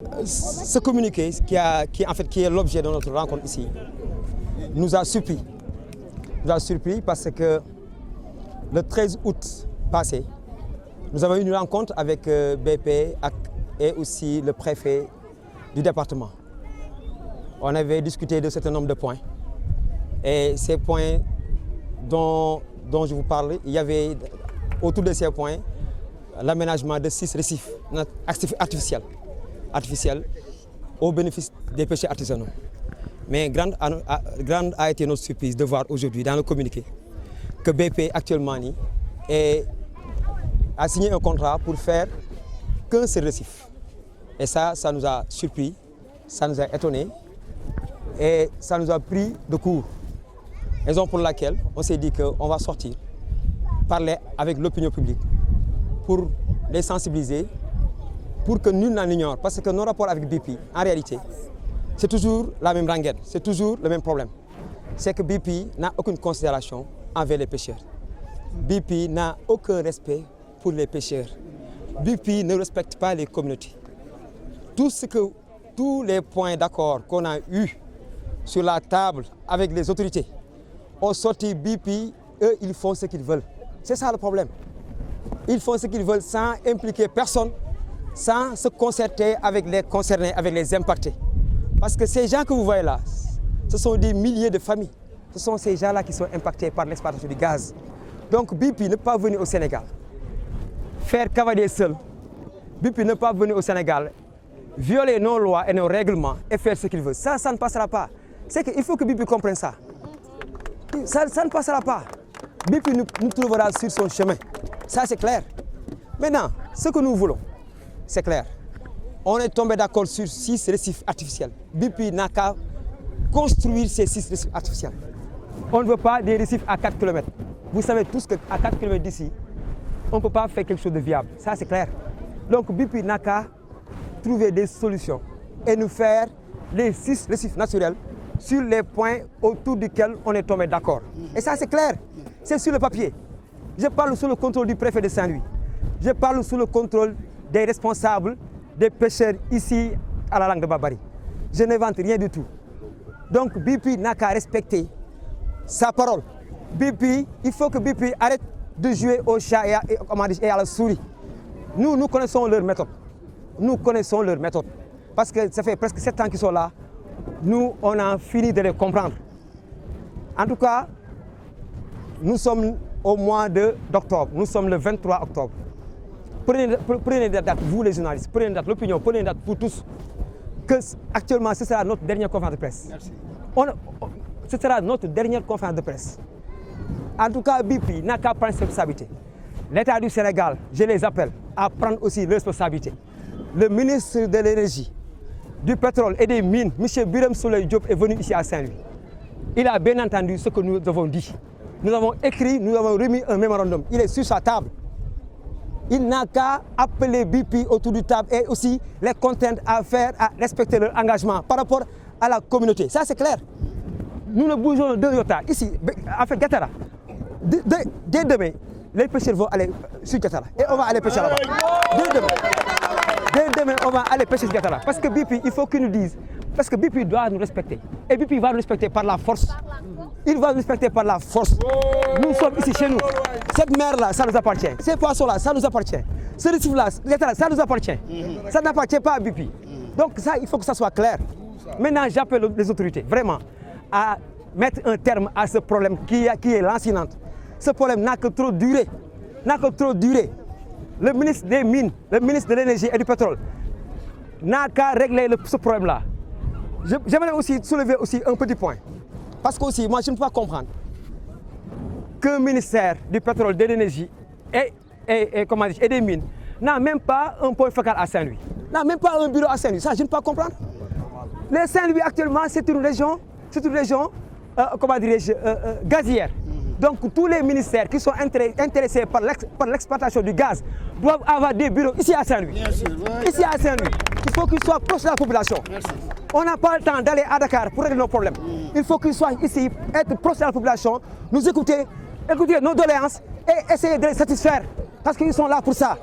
Ce communiqué qui est l'objet de notre rencontre ici nous a surpris. Parce que le 13 août passé, nous avons eu une rencontre avec BP et aussi le préfet du département. On avait discuté de certain nombre de points. Et ces points dont je vous parle, il y avait autour de ces points l'aménagement de 6 récifs artificiels au bénéfice des pêcheurs artisanaux. Mais grande a été notre surprise de voir aujourd'hui dans le communiqué que BP actuellement a signé un contrat pour faire qu'un seul récif. Et ça nous a surpris, ça nous a étonnés et ça nous a pris de court. Raison pour laquelle on s'est dit qu'on va sortir, parler avec l'opinion publique pour les sensibiliser, pour que nul n'en ignore. Parce que nos rapports avec BP, en réalité, c'est toujours la même rengaine, c'est toujours le même problème. C'est que BP n'a aucune considération envers les pêcheurs. BP n'a aucun respect pour les pêcheurs. BP ne respecte pas les communautés. Tous les points d'accord qu'on a eus sur la table avec les autorités ont sorti BP, eux, ils font ce qu'ils veulent. C'est ça le problème. Ils font ce qu'ils veulent sans impliquer personne, sans se concerter avec les concernés, avec les impactés. Parce que ces gens que vous voyez là, ce sont des milliers de familles. Ce sont ces gens-là qui sont impactés par l'exploitation du gaz. Donc BP ne peut pas venir au Sénégal faire cavalier seul. BP ne peut pas venir au Sénégal violer nos lois et nos règlements et faire ce qu'il veut. Ça ne passera pas. C'est qu'il faut que BP comprenne ça. Ça ne passera pas. BP nous trouvera sur son chemin. Ça, c'est clair. Maintenant, ce que nous voulons, c'est clair. On est tombé d'accord sur 6 récifs artificiels. BP n'a qu'à construire ces 6 récifs artificiels. On ne veut pas des récifs à 4 km. Vous savez tous qu'à 4 km d'ici, on ne peut pas faire quelque chose de viable. Ça, c'est clair. Donc, BP n'a qu'à trouver des solutions et nous faire les 6 récifs naturels sur les points autour desquels on est tombé d'accord. Et ça, c'est clair. C'est sur le papier. Je parle sous le contrôle du préfet de Saint-Louis. Je parle sous le contrôle des responsables des pêcheurs ici à la langue de Babary. Je n'invente rien du tout. Donc BP n'a qu'à respecter sa parole. BP, il faut que BP arrête de jouer au chat et à la souris. Nous connaissons leur méthode. Nous connaissons leur méthode. Parce que ça fait presque 7 ans qu'ils sont là. Nous, on a fini de les comprendre. En tout cas, nous sommes au mois d'octobre. Nous sommes le 23 octobre. Prenez des dates, vous les journalistes, prenez une date, l'opinion, prenez une date pour tous. Que actuellement, ce sera notre dernière conférence de presse. Merci. Ce sera notre dernière conférence de presse. En tout cas, BP n'a qu'à prendre ses responsabilités. L'État du Sénégal, je les appelle à prendre aussi leurs responsabilités. Le ministre de l'Énergie, du pétrole et des mines, M. Birame Souleye Diop, est venu ici à Saint-Louis. Il a bien entendu ce que nous avons dit. Nous avons écrit, nous avons remis un mémorandum. Il est sur sa table. Il n'a qu'à appeler BP autour du table et aussi les contraindre à respecter leur engagement par rapport à la communauté. Ça, c'est clair. Nous ne bougeons de iota. Ici, en fait, Gatara, dès demain, les pêcheurs vont aller sur Gatara et on va aller pêcher là-bas. Dès demain, on va aller pêcher sur Gatara. Parce que BP, il faut qu'ils nous disent, parce que BP doit nous respecter. Et BP va nous respecter par la force. Il va nous respecter par la force. Nous sommes ici chez nous. Cette mer-là, ça nous appartient. Ces poissons-là, ça nous appartient. Ce récif-là, ça nous appartient. Ça n'appartient pas à BP. Donc ça, il faut que ça soit clair. Maintenant, j'appelle les autorités, vraiment, à mettre un terme à ce problème qui est lancinante. Ce problème n'a que trop duré. N'a que trop duré. Le ministre des Mines, le ministre de l'Énergie et du Pétrole n'a qu'à régler ce problème-là. J'aimerais aussi soulever aussi un petit point. Parce que aussi, moi, je ne peux pas comprendre qu'un ministère du pétrole, de l'énergie et des mines n'a même pas un point focal à Saint-Louis, n'a même pas un bureau à Saint-Louis. Ça, je ne peux pas comprendre. Les Saint-Louis, actuellement, c'est une région gazière. Donc, tous les ministères qui sont intéressés par l'exploitation du gaz doivent avoir des bureaux ici à Saint-Louis. Ici à Saint-Louis. Il faut qu'ils soient proches de la population. Merci. On n'a pas le temps d'aller à Dakar pour régler nos problèmes. Il faut qu'ils soient ici, être proches de la population, nous écouter nos doléances et essayer de les satisfaire. Parce qu'ils sont là pour ça.